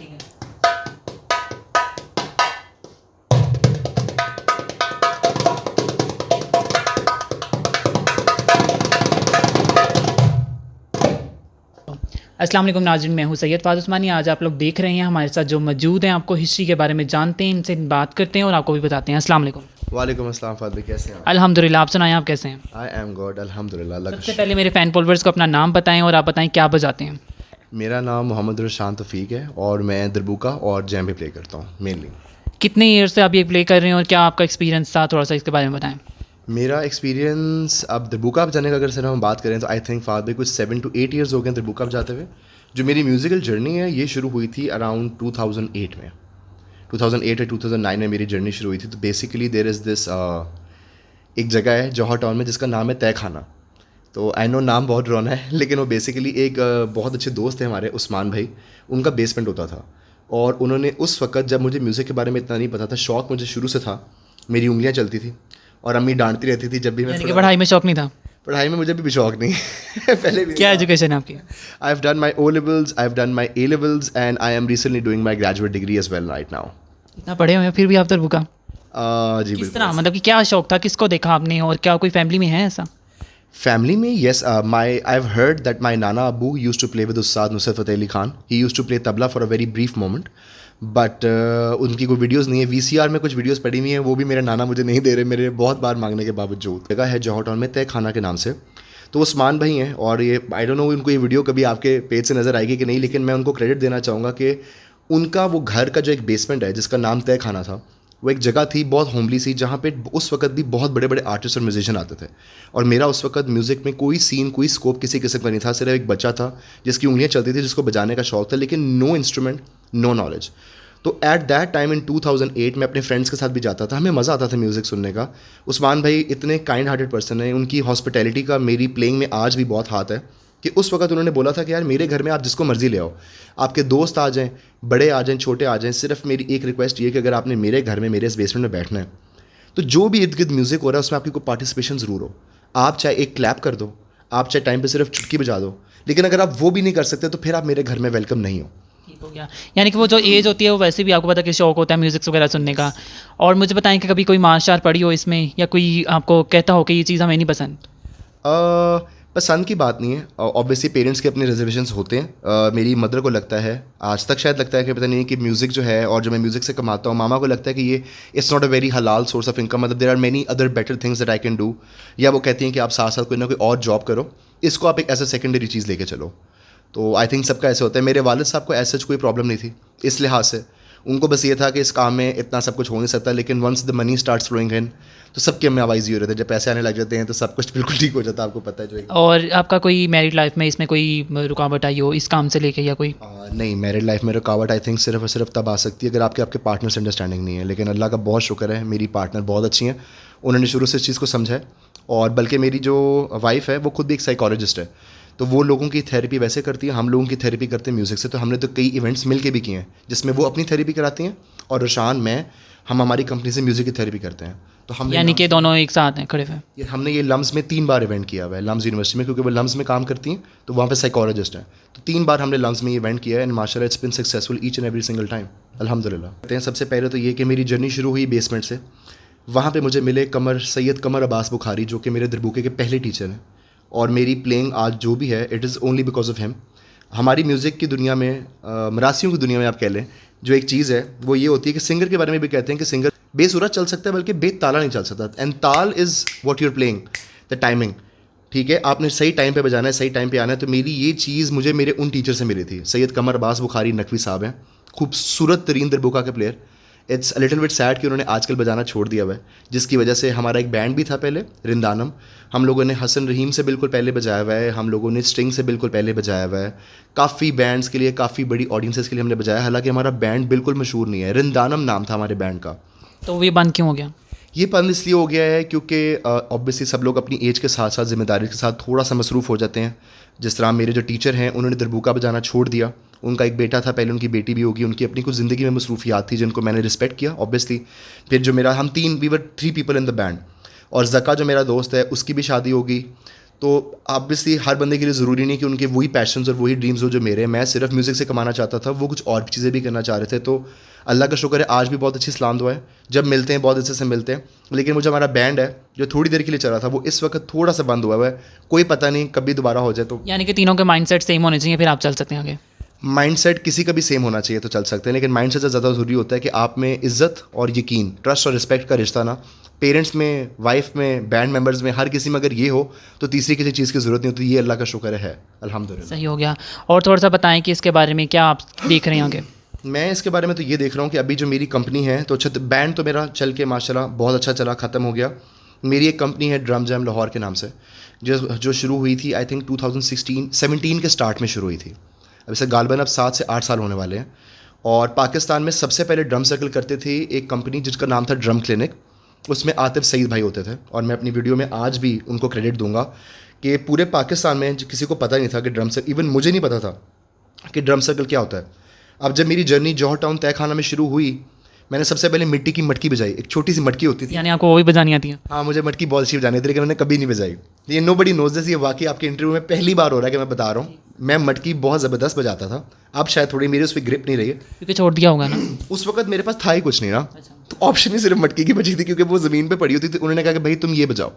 ठीक है। अस्सलाम वालेकुम नाज़रीन, मैं हूं सैयद फ़ाज़ उस्मानी। आज आप लोग देख रहे हैं हमारे साथ जो मौजूद हैं, आपको हिस्ट्री के बारे में जानते हैं, इनसे बात करते हैं और आपको भी बताते हैं। अस्सलाम वालेकुम। वालेकुम अस्सलाम फ़ाद भाई, कैसे हैं अल्हम्दुलिल्लाह, आप सुनाएं आप कैसे हैं? आई एम गुड अल्हम्दुलिल्लाह, अल्लाह का सबसे शुक्र। पहले मेरे फ़ैन फॉलोअर्स को अपना नाम बताएं और आप बताएं क्या बजाते हैं। मेरा नाम मोहम्मद रशान तौफीक है और मैं दरबूका और जैम्बे प्ले करता हूँ मेनली। कितने ईयर से आप ये प्ले कर रहे हैं और क्या आपका एक्सपीरियंस था, थोड़ा सा इसके बारे में बताएं। मेरा एक्सपीरियंस अब दरबूका बजाने का अगर सिर्फ हम बात करें तो आई थिंक फ़ाद भाई कुछ 7 to 8 ईयर्स हो गए दरबूका बजाते हुए। जो मेरी म्यूज़िकल जर्नी है ये शुरू हुई थी अराउंड 2008 में। 2008 या 2009 में मेरी जर्नी शुरू हुई थी। तो बेसिकली देयर इज़ दिस एक जगह है जौहर टाउन में जिसका नाम है तय खाना। तो आई नो नाम बहुत रोना है लेकिन वो बेसिकली एक बहुत अच्छे दोस्त हैं हमारे उस्मान भाई, उनका बेसमेंट होता था। और उन्होंने उस वक़्त जब मुझे म्यूज़िक के बारे में इतना नहीं पता था, शौक़ मुझे शुरू से था, मेरी उंगलियां चलती थी और अम्मी डांटती रहती थी जब भी मैं यानी कि पढ़ाई में शौक नहीं था। पढ़ाई में मुझे भी शौक़ नहीं पहले भी क्या एजुकेशन है आपकी? I have done my O levels, I have done my A levels and I am recently doing my graduate degree as well right now. इतना पढ़े हुए हैं फिर भी आप दरबूका जी किस बिल्कुल। तरह, मतलब कि क्या शौक था, किसको देखा आपने और क्या कोई फैमिली में है ऐसा? Family में yes, I've heard that my Nana Abu used to play with Ustad Nusrat Fateh Ali Khan. He used to play tabla for a very brief moment. But उनकी कोई वीडियोस नहीं है। वीसीआर में कुछ वीडियोस पड़ी हुई हैं, वो भी मेरे नाना मुझे नहीं दे रहे, मेरे बहुत बार मांगने के बावजूद। जगह है जौहर टाउन में तय खाना के नाम से। तो वो उस्मान भाई हैं और ये आई डोंट नो उनको ये वीडियो कभी आपके पेज से नज़र आएगी कि नहीं, लेकिन मैं उनको क्रेडिट देना चाहूँगा कि उनका वो घर का जो एक बेसमेंट है जिसका नाम तय खाना था, वो एक जगह थी बहुत होमली सी जहाँ पे उस वक्त भी बहुत बड़े बड़े आर्टिस्ट और म्यूजिशियन आते थे। और मेरा उस वक्त म्यूज़िक में कोई सीन कोई स्कोप किसी किस्म का नहीं था। सिर्फ एक बच्चा था जिसकी उंगलियाँ चलती थी, जिसको बजाने का शौक था, लेकिन नो इंस्ट्रूमेंट, नो नॉलेज। तो एट दैट टाइम इन 2008 मैं अपने फ्रेंड्स के साथ भी जाता था, हमें मज़ा आता था म्यूज़िक सुनने का। उस्मान भाई इतने काइंड हार्टेड पर्सन है, उनकी हॉस्पिटैलिटी का मेरी प्लेइंग में आज भी बहुत हाथ है कि उस वक्त उन्होंने बोला था कि यार मेरे घर में आप जिसको मर्ज़ी ले आओ, आपके दोस्त आ जाएं, बड़े आ जाएं, छोटे आ जाएं, सिर्फ मेरी एक रिक्वेस्ट ये कि अगर आपने मेरे घर में मेरे इस बेसमेंट में बैठना है तो जो भी इर्द गिर्द म्यूज़िक हो रहा है उसमें आपकी कोई पार्टिसिपेशन ज़रूर हो। आप चाहे एक क्लैप कर दो, आप चाहे टाइम पे सिर्फ चुटकी बजा दो, लेकिन अगर आप वो भी नहीं कर सकते तो फिर आप मेरे घर में वेलकम नहीं हो। ठीक हो गया। यानी कि वो जो एज होती है वो वैसे भी आपको पता कि शौक होता है म्यूज़िक वगैरह सुनने का। और मुझे बताएं कि कभी कोई मार्शल आर्ट पढ़ी हो इसमें, या कोई आपको कहता हो कि ये चीज़ हमें नहीं पसंद? पसंद की बात नहीं है, ऑब्वियसली पेरेंट्स के अपने रिजर्वेशंस होते हैं। मेरी मदर को लगता है, आज तक शायद लगता है कि पता नहीं कि म्यूज़िक जो है और जो मैं म्यूज़िक से कमाता हूँ, मामा को लगता है कि ये इट्स नॉट अ वेरी हलाल सोर्स ऑफ इनकम, मतलब there are many other better things that I can do. या वो कहती हैं कि आप साथ साथ कोई ना कोई और जॉब करो, इसको आप एक ऐसा सेकेंडरी चीज़ लेके चलो। तो आई थिंक सबका ऐसे होता है। मेरे वालिद साहब को ऐसा कोई प्रॉब्लम नहीं थी इस लिहाज से, उनको बस ये था कि इस काम में इतना सब कुछ हो नहीं सकता, लेकिन once the money starts flowing in तो सबके में आवाज़ ही हो रहे थे। जब पैसे आने लग जाते हैं तो सब कुछ बिल्कुल ठीक हो जाता है, आपको पता है जो और आपका कोई मैरिड लाइफ में इसमें कोई रुकावट आई हो इस काम से लेके, या कोई? नहीं, मैरिड लाइफ में रुकावट आई थिंक सिर्फ और सिर्फ तब आ सकती है अगर आपके आपके पार्टनर से अंडरस्टैंडिंग नहीं है। लेकिन अल्लाह का बहुत शुक्र है, मेरी पार्टनर बहुत अच्छी हैं, उन्होंने शुरू से इस चीज़ को समझा है। और बल्कि मेरी जो वाइफ है वो खुद भी एक साइकोलॉजिस्ट है, तो वो लोगों की थेरेपी वैसे करती है, हम लोगों की थेरेपी करते हैं म्यूज़िक से। तो हमने तो कई इवेंट्स मिल के भी किए हैं जिसमें वो अपनी थेरेपी कराती हैं और रोशान मैं, हम हमारी कंपनी से म्यूज़िक की थेरेपी करते हैं। तो हम यानी कि दोनों एक साथ हैं खड़े हुए? हमने ये लम्स में 3 बार इवेंट किया हुआ है, लम्स यूनिवर्सिटी में, क्योंकि वो लम्स में काम करती हैं तो वहाँ पे साइकोलॉजिस्ट हैं। तो 3 बार हमने लम्स में इवेंट किया है एंड माशाल्लाह it's been successful each and every single time, अल्हम्दुलिल्लाह। कहते हैं सबसे पहले तो ये कि मेरी जर्नी शुरू हुई बेसमेंट से। वहाँ पे मुझे मिले सैयद कमर अब्बास बुखारी, जो कि मेरे दरबूके के पहले टीचर हैं, और मेरी प्लेइंग आज जो भी है it is only because of him. हमारी म्यूज़िक की दुनिया में, मरासियों की दुनिया में आप कह लें, जो एक चीज़ है वो ये होती है कि सिंगर के बारे में भी कहते हैं कि सिंगर बेसुरा चल सकता है बल्कि बेताला नहीं चल सकता। एंड ताल is what you are playing, the timing. ठीक है, आपने सही टाइम पे बजाना है, सही टाइम पे आना है। तो मेरी ये चीज़ मुझे मेरे उन टीचर से मिली थी। सैयद कमर अब्बास बुखारी नकवी साहब हैं, खूबसूरत तरीन दरबूका के player. It's a little bit sad कि उन्होंने आजकल बजाना छोड़ दिया हुआ है, जिसकी वजह से हमारा एक बैंड भी था पहले, रिंदानम। हम लोगों ने हसन रहीम से बिल्कुल पहले बजाया हुआ है, हम लोगों ने स्ट्रिंग से बिल्कुल पहले बजाया हुआ है, काफ़ी बैंड्स के लिए, काफ़ी बड़ी ऑडियंसेस के लिए हमने बजाया। हालांकि हमारा बैंड बिल्कुल मशहूर नहीं है, रिंदानम नाम था हमारे बैंड का। तो ये बंद क्यों हो गया? ये बंद इसलिए हो गया है क्योंकि ऑब्वियसली सब लोग अपनी एज के साथ साथ ज़िम्मेदारी के साथ थोड़ा सा मसरूफ़ हो जाते हैं। जिस तरह मेरे जो टीचर हैं उन्होंने दरबूका बजाना छोड़ दिया, उनका एक बेटा था, पहले उनकी बेटी भी होगी, उनकी अपनी कुछ ज़िंदगी में मसरूफियात थी जिनको मैंने रिस्पेक्ट किया ऑब्वियसली। फिर जो मेरा, हम 3 we were 3 people in the band, और ज़का जो मेरा दोस्त है उसकी भी शादी होगी। तो ऑब्वियसली हर बंदे के लिए ज़रूरी नहीं कि उनके वही पैशंस और वही ड्रीम्स हो जो मेरे हैं। मैं सिर्फ म्यूज़िक से कमाना चाहता था, वो कुछ और चीज़ें भी करना चाह रहे थे। तो अल्लाह का शुक्र है आज भी बहुत अच्छी सलाम दुआ है, जब मिलते हैं बहुत अच्छे से मिलते हैं। लेकिन वो जो हमारा बैंड है जो थोड़ी देर के लिए चला था, वो इस वक्त थोड़ा सा बंद हुआ है, कोई पता नहीं कभी दोबारा हो जाए। तो यानी कि तीनों के माइंडसेट सेम होने चाहिए, फिर आप चल सकते हैं आगे। माइंडसेट किसी का भी सेम होना चाहिए तो चल सकते हैं, लेकिन माइंडसेट से ज़्यादा ज़रूरी होता है कि आप में इज़्ज़त और यकीन, ट्रस्ट और रिस्पेक्ट का रिश्ता ना, पेरेंट्स में, वाइफ में, बैंड मेंबर्स में, हर किसी में अगर ये हो तो तीसरी किसी चीज़ की ज़रूरत नहीं होती। ये अल्लाह का शुक्र है अल्हम्दुलिल्लाह। सही हो गया। और थोड़ा सा बताएं कि इसके बारे में क्या आप देख रहे हैं आगे। मैं इसके बारे में तो ये देख रहा हूँ कि अभी जो मेरी कंपनी है, तो बैंड तो मेरा चल के माशाल्लाह बहुत अच्छा चला, ख़त्म हो गया। मेरी एक कंपनी है ड्रम जैम लाहौर के नाम से, जो शुरू हुई थी आई थिंक 2017 के स्टार्ट में शुरू हुई थी। अब इसे गालबन अब 7 से 8 साल होने वाले हैं। और पाकिस्तान में सबसे पहले ड्रम सर्कल करते थे एक कंपनी जिसका नाम था ड्रम क्लिनिक। उसमें आतिफ सईद भाई होते थे, और मैं अपनी वीडियो में आज भी उनको क्रेडिट दूंगा कि पूरे पाकिस्तान में किसी को पता नहीं था कि ड्रम सर्कल, इवन मुझे नहीं पता था कि ड्रम सर्कल क्या होता है। अब जब मेरी जर्नी जौहर टाउन तहखाना में शुरू हुई, मैंने सबसे पहले मिट्टी की मटकी बजाई। एक छोटी सी मटकी होती थी, यानी आपको वो भी बजानी आती है। हाँ मुझे मटकी बहुत सी बजानी थी, लेकिन मैंने कभी नहीं बजाई। ये नो बडी नोज दिस, ये वाकई आपके इंटरव्यू में पहली बार हो रहा है कि मैं बता रहा हूँ। मैं मटकी बहुत ज़बरदस्त बजाता था, अब शायद थोड़ी मेरी उस पर ग्रिप नहीं रही है, क्योंकि छोड़ दिया होगा ना। उस वक्त मेरे पास था ही कुछ नहीं ना, तो ऑप्शन ही सिर्फ मटकी की बची थी, क्योंकि वो ज़मीन पे पड़ी होती थी। उन्होंने कहा कि भाई तुम ये बजाओ।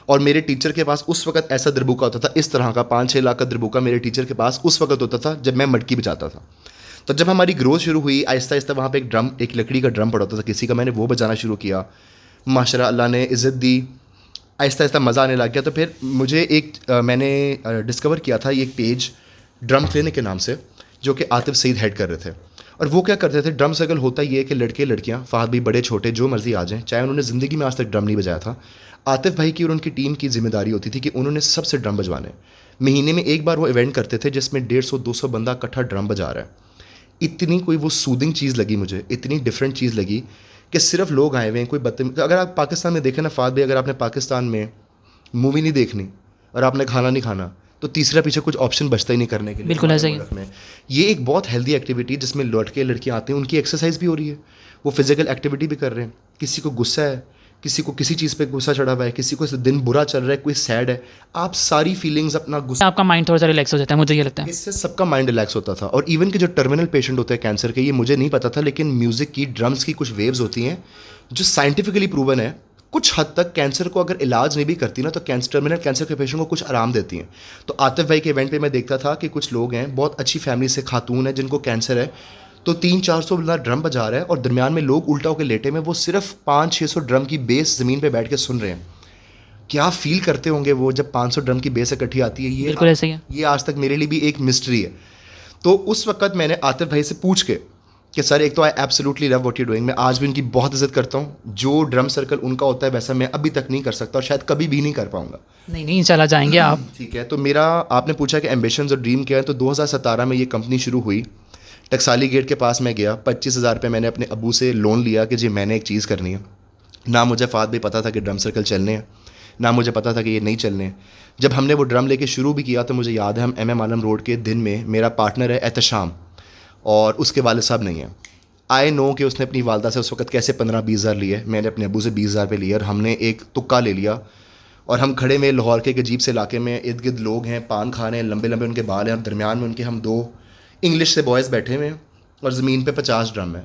और मेरे टीचर के पास उस वक्त ऐसा दरबूका होता था, इस तरह का 5-6 लाख का दरबूका मेरे टीचर के पास उस वक्त होता था जब मैं मटकी बजाता था। तो जब हमारी ग्रोथ शुरू हुई आहिस्ता आहिस्ता, वहाँ पे एक लकड़ी का ड्रम पड़ा होता था किसी का, मैंने वो बजाना शुरू किया। माशाल्लाह अल्लाह ने इज़्ज़त दी, आहिस्ता आहिस्ता मज़ा आने लग गया। तो फिर मुझे मैंने डिस्कवर किया था ये एक पेज ड्रम क्लिनिक के नाम से, जो कि आतिफ सईद हेड कर रहे थे। और वो क्या करते थे, ड्रम सर्कल होता ये है कि लड़के लड़कियाँ, फ़हद भी, बड़े छोटे जो मर्ज़ी आ जाएँ, चाहे उन्होंने ज़िंदगी में आज तक ड्रम नहीं बजाया था, आतिफ भाई की और उनकी टीम की जिम्मेदारी होती थी कि उन्होंने सबसे ड्रम बजवाने। महीने में एक बार वो इवेंट करते थे जिसमें 150-200 बंदा इकट्ठा ड्रम बजा रहा है। इतनी कोई वो सूदिंग चीज़ लगी मुझे, इतनी डिफरेंट चीज़ लगी कि सिर्फ लोग आए हुए हैं, कोई बदतमीज। अगर आप पाकिस्तान में देखें ना फ़हद भाई, अगर आपने पाकिस्तान में मूवी नहीं देखनी और आपने खाना नहीं खाना, तो तीसरा पीछे कुछ ऑप्शन बचता ही नहीं करने के लिए। बिल्कुल ऐसा ही है। में ये एक बहुत हेल्दी एक्टिविटी जिसमें लड़के लड़कियाँ आते हैं, उनकी एक्सरसाइज भी हो रही है, वो फिजिकल एक्टिविटी भी कर रहे हैं। किसी को गुस्सा है, किसी को किसी चीज़ पे गुस्सा चढ़ा हुआ है, किसी को दिन बुरा चल रहा है, कोई सैड है, आप सारी फीलिंग्स अपना गुस्सा, आपका माइंड थोड़ा सा रिलैक्स हो जाता है, मुझे ये लगता है। इससे सबका माइंड रिलैक्स होता था। और इवन के जो टर्मिनल पेशेंट होते हैं कैंसर के, ये मुझे नहीं पता था, लेकिन म्यूज़िक की, ड्रम्स की कुछ वेव्स होती हैं जो साइंटिफिकली प्रूवन है, कुछ हद तक कैंसर को अगर इलाज नहीं भी करती ना, तो टर्मिनल कैंसर के पेशेंट को कुछ आराम देती हैं। तो आतिफ भाई के इवेंट पे मैं देखता था कि कुछ लोग हैं, बहुत अच्छी फैमिली से खातून है जिनको कैंसर है, तो 300-400 बंदा ड्रम बजा रहा है और दरमियान में लोग उल्टा होकर लेटे में, वो सिर्फ 500-600 ड्रम की बेस ज़मीन पे बैठ के सुन रहे हैं। क्या फील करते होंगे वो जब 500 ड्रम की बेस इकट्ठी आती है। बिल्कुल ऐसा ही है। ये आज तक मेरे लिए भी एक मिस्ट्री है। तो उस वक्त मैंने आतिफ भाई से पूछ के कि सर एक तो I absolutely love what you doing, मैं आज भी उनकी बहुत इज्जत करता हूँ। जो ड्रम सर्कल उनका होता है वैसा मैं अभी तक नहीं कर सकता और शायद कभी भी नहीं कर पाऊँगा। नहीं चला जाएंगे आप। ठीक है, तो मेरा, आपने पूछा कि एम्बिशंस और ड्रीम क्या है, तो 2017 में ये कंपनी शुरू हुई। टकसाली गेट के पास मैं गया, 25,000 रुपये मैंने अपने अबू से लोन लिया कि जी मैंने एक चीज़ करनी है। ना मुझे फ़हद भी पता था कि ड्रम सर्कल चलने हैं, ना मुझे पता था कि ये नहीं चलने हैं। जब हमने वो ड्रम लेके शुरू भी किया तो मुझे याद है, हम MM आलम रोड के दिन में, मेरा पार्टनर है एहतशाम और उसके वालिद साहब नहीं हैं। आई नो कि उसने अपनी वालदा से उस वक्त कैसे 15-20 हज़ार लिए, मैंने अपने अबू से 20 हज़ार रुपये लिए और हमने एक तुक्का ले लिया। और हम खड़े में लाहौर के एक अजीब से इलाके में, इर्द गिर्द लोग हैं, पान खा रहे हैं, लंबे लंबे उनके बाल हैं, और दरमियान में उनके हम 2 इंग्लिश से बॉयज़ बैठे हुए हैं और ज़मीन पे 50 ड्रम है।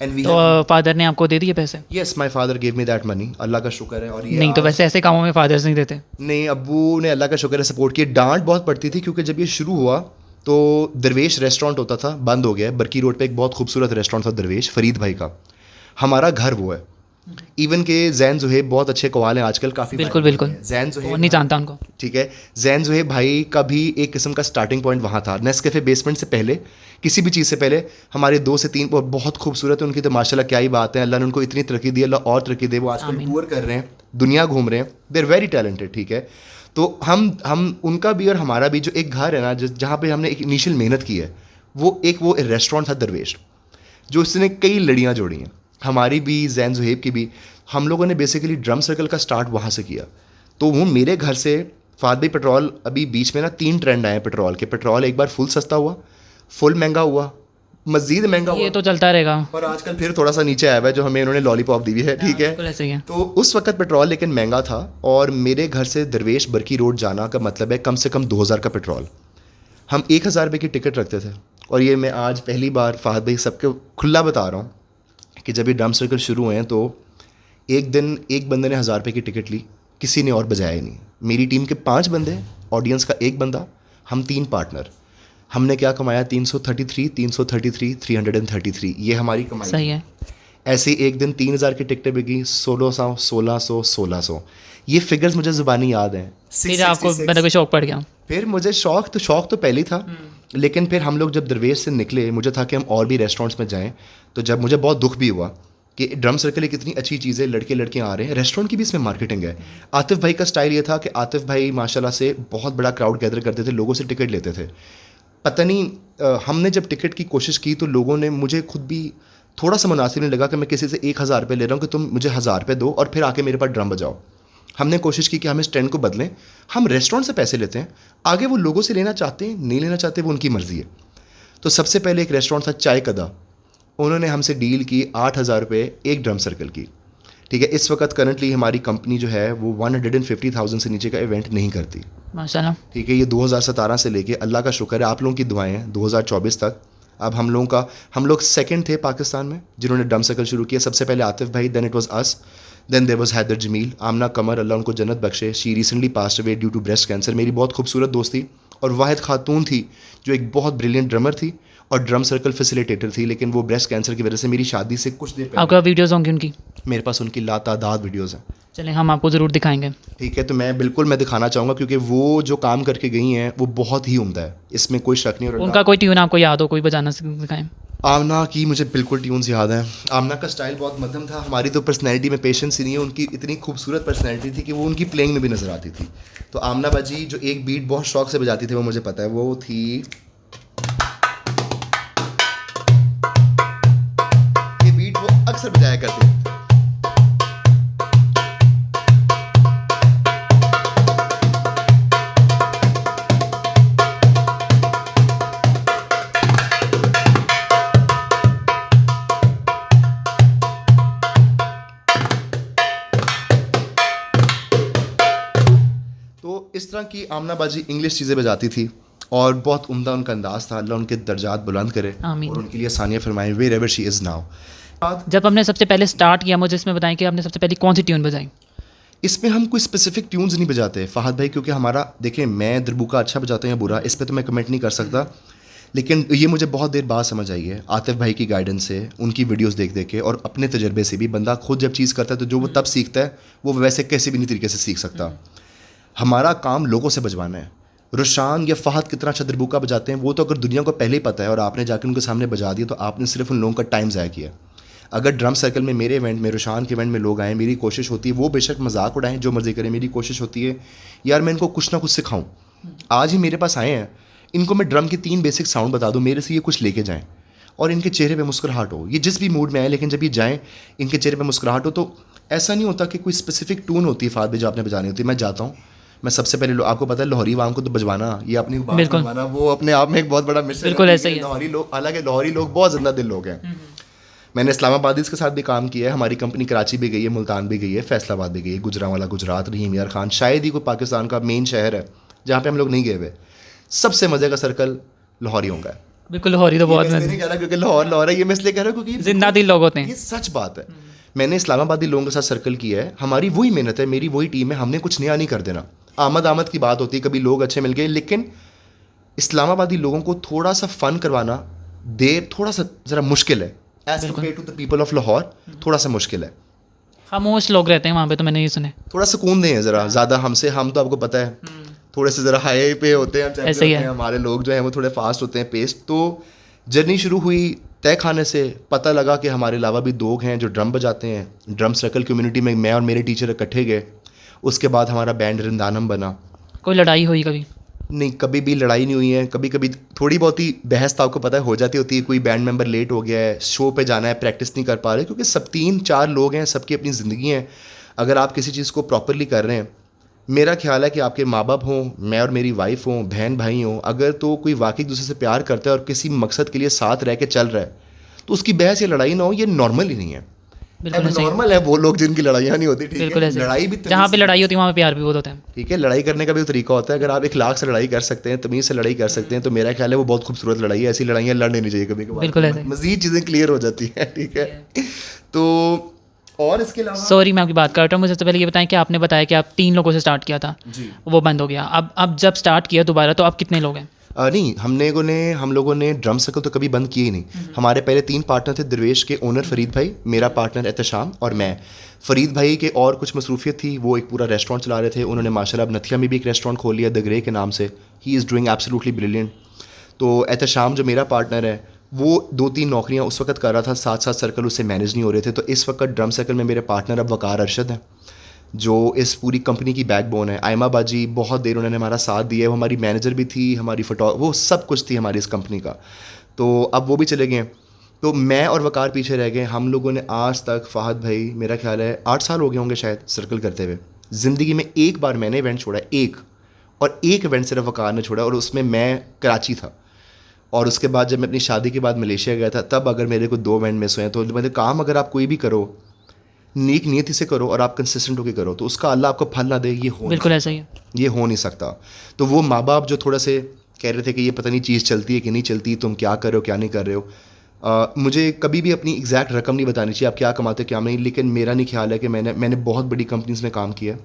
एंड वी, तो फादर ने आपको दे दिए पैसे? Yes, my father gave me that money, Allah का शुक्र है। और ये नहीं तो वैसे ऐसे कामों में फादर्स नहीं देते। नहीं, अब्बू ने अल्लाह का शुक्र है सपोर्ट किया। डांट बहुत पड़ती थी क्योंकि जब ये शुरू हुआ तो दरवेश रेस्टोरेंट होता था, बंद हो गया है। बरकी रोड पे एक बहुत खूबसूरत रेस्टोरेंट था दरवेश, फरीद भाई का, हमारा घर वो है। इवन के जैन जुहेब बहुत अच्छे कवाल हैं आजकल, काफ़ी बिल्कुल बिल्कुल, जैन वो जुहेब नहीं जानता उनको। ठीक है, जैन जुहेब भाई का भी एक किस्म का स्टार्टिंग पॉइंट वहाँ था। नेस्कैफे बेसमेंट से पहले, किसी भी चीज़ से पहले हमारे 2 से 3 बहुत खूबसूरत है उनकी, तो माशाल्लाह क्या ही बात है। अल्लाह ने उनको इतनी तरक्की दी, अल्लाह और तरक्की दे। वो आजकल टूर कर रहे हैं, दुनिया घूम रहे हैं, दे आर वेरी टैलेंटेड। ठीक है, तो हम उनका भी और हमारा भी जो एक घर है ना, जहाँ पे हमने एक इनिशियल मेहनत की है, वो रेस्टोरेंट था दरवेश, जो उसने कई लड़ियाँ जोड़ी हैं, हमारी भी, जैन जुहेब की भी। हम लोगों ने बेसिकली ड्रम सर्कल का स्टार्ट वहाँ से किया। तो वो मेरे घर से फ़हद भाई, पेट्रोल अभी बीच में ना 3 ट्रेंड आए हैं पेट्रोल के। पेट्रोल एक बार फुल सस्ता हुआ, फुल महंगा हुआ, मज़ीद महंगा ये हुआ तो चलता रहेगा। और आजकल फिर थोड़ा सा नीचे आया हुआ है, जो हमें इन्होंने लॉलीपॉप दी हुई है, ठीक है। बिल्कुल ऐसे ही है। तो उस वक्त पेट्रोल लेकिन महंगा था, और मेरे घर से दरवेश बरकी रोड जाना का मतलब है कम से कम 2000 का पेट्रोल। हम 1000 रुपये की टिकट रखते थे। और ये मैं आज पहली बार फहद भाई सबके खुला बता रहा हूँ कि जब ये ड्रम सर्कल शुरू हुए हैं तो एक दिन एक बंदे ने 1000 रुपये की टिकट ली, किसी ने और बजाया ही नहीं। मेरी टीम के 5 बंदे, ऑडियंस का एक बंदा, हम 3 पार्टनर। हमने क्या कमाया? 333, 333, 333, ये हमारी कमाई। सही है। ऐसे ही एक दिन 3000 की टिकटें बिकी, 1600, 1600, 1600। ये फिगर्स मुझे ज़ुबानी याद हैं। फिर आपको मतलब कोई शौक पड़ गया? फिर मुझे शौक तो पहले ही था, लेकिन फिर हम लोग जब दरवेश से निकले, मुझे था कि हम और भी रेस्टोरेंट्स में जाएं। तो जब मुझे बहुत दुख भी हुआ कि ड्रम सर्कल एक इतनी अच्छी चीज़ है, लड़के लड़कियां आ रहे हैं, रेस्टोरेंट की भी इसमें मार्केटिंग है। आतिफ भाई का स्टाइल ये था कि आतिफ भाई माशाल्लाह से बहुत बड़ा क्राउड गैदर करते थे, लोगों से टिकट लेते थे। पता नहीं हमने जब टिकट की कोशिश की तो लोगों ने, मुझे खुद भी थोड़ा सा मुनासिब नहीं लगा कि मैं किसी से 1000 रुपये ले रहा हूँ कि तुम मुझे 1000 रुपये दो और फिर आके मेरे पास ड्रम बजाओ। हमने कोशिश की कि हम इस ट्रेंड को बदलें। हम रेस्टोरेंट से पैसे लेते हैं, आगे वो लोगों से लेना चाहते हैं नहीं लेना चाहते वो उनकी मर्ज़ी है। तो सबसे पहले एक रेस्टोरेंट था चाय कदा, उन्होंने हमसे डील की 8000 रुपये एक ड्रम सर्कल की, ठीक है। इस वक्त करंटली हमारी कंपनी जो है वो 150,000 से नीचे का इवेंट नहीं करती, माशाल्लाह। ठीक है। ये 2017 से लेके, अल्लाह का शुक्र है, आप लोगों की दुआएं हैं, 2024 तक अब हम लोग सेकंड थे पाकिस्तान में जिन्होंने ड्रम सर्कल शुरू किया। सबसे पहले आतिफ भाई, then it was us, then there was Haider Jamil, Amna Qamar, Allah उनको जन्नत बख्शे, she recently passed away due to breast cancer. मेरी बहुत खूबसूरत दोस्त थी और वाहिद खातून थी जो एक बहुत ब्रिलियंट ड्रमर थी और ड्रम सर्कल फैसिलिटेटर थी, लेकिन वो ब्रेस्ट कैंसर की वजह से मेरी शादी से कुछ देर पहले, आपका वीडियोज़ होंगी उनकी? मेरे पास उनकी लातादाद वीडियोज़ हैं, चलें हम आपको ज़रूर दिखाएंगे। ठीक है। तो मैं दिखाना चाहूँगा क्योंकि वो जो काम करके गई हैं वो बहुत ही उम्दा है, इसमें कोई शक नहीं। और उनका कोई ट्यून आपको याद हो, कोई बजाना दिखाएं? आमना की मुझे बिल्कुल ट्यून्स याद हैं। आमना का स्टाइल बहुत मध्यम था, हमारी तो पर्सनैलिटी में पेशेंस ही नहीं है, उनकी इतनी खूबसूरत पर्सनैलिटी थी कि वो उनकी प्लेइंग में भी नज़र आती थी। तो आमना बाजी जो एक बीट बहुत शौक से बजाती थी वो मुझे पता है, वो थी ये बीट वो अक्सर बजाया करती थी। तो इस तरह की आमना बाजी इंग्लिश चीज़ें बजाती थी और बहुत उम्दा उनका अंदाज़ था। अल्लाह उनके दर्जात बुलंद करे आमीन। और उनके लिए आसानियाँ फरमाए, wherever she is now. जब हमने सबसे पहले स्टार्ट किया, मुझे इसमें बताएं कि आपने सबसे पहले कौन सी ट्यून बजाई? इसमें हम कोई स्पेसिफिक ट्यून्स नहीं बजाते फहद भाई, क्योंकि हमारा, देखें, मैं दरबूका अच्छा बजाता हूँ या बुरा, इस पर तो मैं कमेंट नहीं कर सकता, लेकिन ये मुझे बहुत देर बाद समझ आई है आतिफ भाई की गाइडेंस से, उनकी वीडियोस देख देख के और अपने तजर्बे से भी। बंदा खुद जब चीज़ करता है तो जो वो तब सीखता है वो वैसे कैसे भी नहीं तरीके से सीख सकता। हमारा काम लोगों से बजवाना है। रुशान या फहद कितना अच्छा दरबूका बजाते हैं वो तो अगर दुनिया को पहले ही पता है और आपने जाकर उनके सामने बजा दिया तो आपने सिर्फ उन लोगों का टाइम ज़ाया किया। अगर ड्रम सर्कल में, मेरे इवेंट में, रुशान के इवेंट में लोग आएँ, मेरी कोशिश होती है, वो बेशक मजाक उड़ाएं, जो मर्ज़ी करें, मेरी कोशिश होती है यार मैं इनको कुछ ना कुछ सिखाऊं। आज ही मेरे पास आए हैं, इनको मैं ड्रम के 3 बेसिक साउंड बता दूं, मेरे से ये कुछ लेके जाएं और इनके चेहरे पे मुस्कुराहट हो। ये जिस भी मूड में आए, लेकिन जब ये जाएं इनके चेहरे पे मुस्कुराहट हो। तो ऐसा नहीं होता कि कोई स्पेसिफिक टून होती है फाद भी जो आपने बजानी होती है। मैं जाता हूँ, मैं सबसे पहले, आपको पता है लाहौरी वाम को तो बजवाना, ये अपनी बात बिल्कुल। बजवाना, वो अपने आप में एक बहुत बड़ा मिशन है। बिल्कुल ऐसा ही है। लाहौरी लोग, हालांकि लाहौरी लोग बहुत ज़िंदा दिल लोग हैं। मैंने इस्लामाबादीज़ के साथ भी काम किया है, हमारी कंपनी कराची भी गई है, मुल्तान भी गई है, फैसलाबाद भी गई है, गुजरांवाला गुजरात, रहीम यार खान, शायद ही कोई पाकिस्तान का मेन शहर है जहाँ पे हम लोग नहीं गए हुए। सबसे मज़े का सर्कल लाहौरियों का है। बिल्कुल, लाहौरी तो बहुत ये मैं इसलिए नहीं कह रहा क्योंकि लाहौर है, ये मैं इसलिए कह रहा हूँ क्योंकि जिंदा दिल लोग होते ये हैं। सच बात है। मैंने इस्लामाबादी लोगों के साथ सर्कल किया है, हमारी वही मेहनत है, मेरी वही टीम है, हमने कुछ नया नहीं कर देना। आमद की बात होती है, कभी लोग अच्छे मिल गए, लेकिन इस्लामाबादी लोगों को थोड़ा सा फ़न करवाना थोड़ा सा ज़रा मुश्किल है as compared to the people of Lahore, थोड़ा सा मुश्किल है। खामोश लोग रहते हैं वहाँ पे, तो मैंने ये सुने। थोड़ा सुकून दें ज़रा ज़्यादा हमसे, हम तो आपको पता है थोड़े से ज़रा हाई पे होते हैं, हम ऐसे ही है। हमारे लोग जो हैं वो थोड़े फास्ट होते हैं, पेस्ट। तो जर्नी शुरू हुई तय खाने से, पता लगा कि हमारे अलावा भी 2 हैं जो ड्रम बजाते हैं। ड्रम सर्कल कम्युनिटी में मैं और मेरे टीचर इकट्ठे गए, उसके बाद हमारा बैंड रिंदानम बना। कोई लड़ाई हुई कभी? नहीं, कभी भी लड़ाई नहीं हुई है। कभी कभी थोड़ी बहुत ही बहस तो आपको पता है हो जाती होती है, कोई बैंड मेंबर लेट हो गया है, शो पे जाना है, प्रैक्टिस नहीं कर पा रहे, क्योंकि सब 3-4 लोग हैं, सबकी अपनी ज़िंदगी है। अगर आप किसी चीज़ को प्रॉपरली कर रहे हैं मेरा ख्याल है कि आपके माँ बाप हों, मैं और मेरी वाइफ हों, बहन भाई हों, अगर तो कोई वाकई दूसरे से प्यार करता है और किसी मकसद के लिए साथ रह के चल रहा है, तो उसकी बहस या लड़ाई ना हो, ये नॉर्मल ही नहीं है। बिल्कुल अब ऐसे ही है। नॉर्मल है वो लोग जिनकी लड़ाइयाँ नहीं होती, ठीक बिल्कुल है, ऐसे ही। लड़ाई भी जहाँ तमीज़ पे से, लड़ाई होती है वहाँ पे प्यार भी बहुत होता है। ठीक है, लड़ाई करने का भी तरीका होता है। अगर आप इखलाक से लड़ाई कर सकते हैं, तमीज़ से लड़ाई कर सकते हैं, तो मेरा ख्याल है वो बहुत खूबसूरत लड़ाई है। ऐसी लड़ाइयाँ लड़नी नहीं चाहिए कभी बिल्कुल ऐसे कभार, ही। मज़ीद चीज़ें क्लियर हो जाती हैं, ठीक है। तो और इसके अलावा सॉरी मैं आपकी बात कर रहा हूँ, मुझे सबसे पहले ये बताएं कि आपने बताया कि आप 3 लोगों से स्टार्ट किया था, जी, वो बंद हो गया। अब जब स्टार्ट किया दोबारा तो अब कितने लोग हैं? नहीं, हम लोगों ने ड्रम सर्कल तो कभी बंद किए ही नहीं। हमारे पहले 3 पार्टनर थे, दरवेश के ओनर फरीद भाई, मेरा पार्टनर एहतशाम और मैं। फरीद भाई के और कुछ मसरूफियत थी, वो एक पूरा रेस्टोरेंट चला रहे थे। उन्होंने माशाल्लाह अब नथिया में भी एक रेस्टोरेंट खोल लिया द ग्रे के नाम से। He is doing absolutely brilliant. तो एहतशाम जो मेरा पार्टनर है, वो 2-3 नौकरियां उस वक्त कर रहा था, साथ-साथ सर्कल उससे मैनेज नहीं हो रहे थे। तो इस वक्त ड्रम सर्कल में मेरे पार्टनर अब वकार अरशद हैं, जो इस पूरी कंपनी की बैकबोन है। आयमा बाजी बहुत देर उन्होंने हमारा साथ दिया है, वो हमारी मैनेजर भी थी, हमारी वो सब कुछ थी हमारी इस कंपनी का। तो अब वो भी चले गए हैं, तो मैं और वकार पीछे रह गए। हम लोगों ने आज तक, फ़हद भाई मेरा ख्याल है 8 साल हो गए होंगे शायद सर्कल करते हुए। ज़िंदगी में एक बार मैंने इवेंट छोड़ा है, एक, और एक इवेंट सिर्फ वकार ने छोड़ा, और उसमें मैं कराची था। और उसके बाद जब मैं अपनी शादी के बाद मलेशिया गया था, तब अगर मेरे को 2 इवेंट मिस हुए हैं। तो मतलब काम अगर आप कोई भी करो, नेक नियति से करो और आप कंसिस्टेंट होकर करो, तो उसका अल्लाह आपको फल ना दे, बिल्कुल ऐसा ही है। ये हो नहीं सकता। तो वो माँ बाप जो थोड़ा से कह रहे थे कि ये पता नहीं चीज़ चलती है कि नहीं चलती, तुम क्या कर रहे हो क्या नहीं कर रहे हो, मुझे कभी भी अपनी एग्जैक्ट रकम नहीं बतानी चाहिए आप क्या कमाते हो क्या नहीं। लेकिन मेरा नहीं ख्याल है कि मैंने बहुत बड़ी कंपनीज़ में काम किया है,